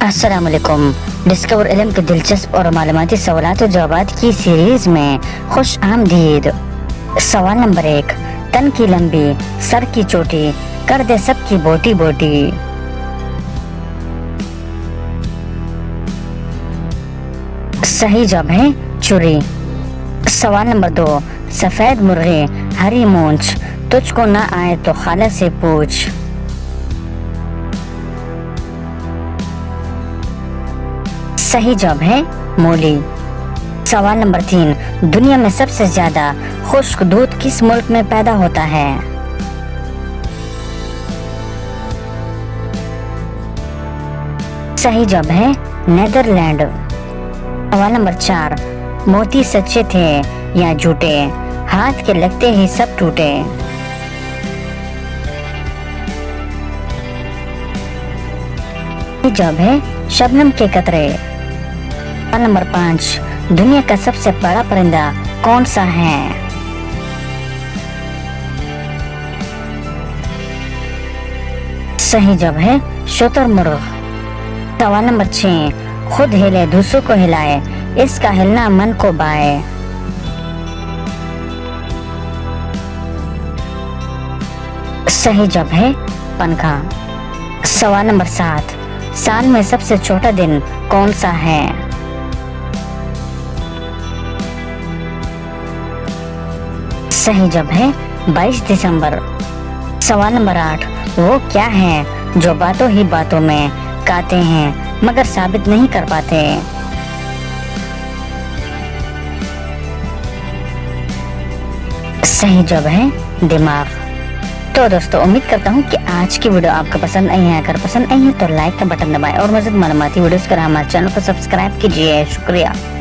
السلام علیکم۔ ڈسکور علم کے دلچسپ اور معلوماتی سوالات و جوابات کی سیریز میں خوش آمدید۔ سوال نمبر 1، تن کی لمبی سر کی چوٹی کر دے سب کی بوٹی بوٹی۔ صحیح جواب ہے چوری۔ سوال نمبر 2، سفید مرغی ہری مونچھ تجھ کو نہ آئے تو خالہ سے پوچھ۔ صحیح جواب ہے مولی۔ سوال نمبر 3، دنیا میں سب سے زیادہ خشک دودھ کس ملک میں پیدا ہوتا ہے؟ صحیح جواب ہے نیدرلینڈ۔ سوال نمبر 4، موتی سچے تھے یا جھوٹے ہاتھ کے لگتے ہی سب ٹوٹے۔ صحیح جواب ہے شبنم کے قطرے۔ سوال نمبر 5، دنیا کا سب سے بڑا پرندہ کون سا ہے؟ صحیح جواب ہے شتر مرغ۔ سوال نمبر 6، خود ہلے دوسروں کو ہلائے اس کا ہلنا من کو بائے۔ صحیح جواب ہے پنکھا۔ سوال نمبر 7، سال میں سب سے چھوٹا دن کون سا ہے؟ صحیح جواب ہے 22 دسمبر۔ سوال نمبر 8، وہ کیا ہے جو باتوں ہی باتوں میں کہتے ہیں مگر ثابت نہیں کر پاتے؟ صحیح جواب ہے دماغ۔ تو دوستو امید کرتا ہوں کہ آج کی ویڈیو آپ کو پسند آئی ہے۔ اگر پسند آئی ہے تو لائک کا بٹن دبائیں اور مزید معلوماتی ویڈیوز کے لیے ہمارے چینل کو سبسکرائب کیجیے۔ شکریہ۔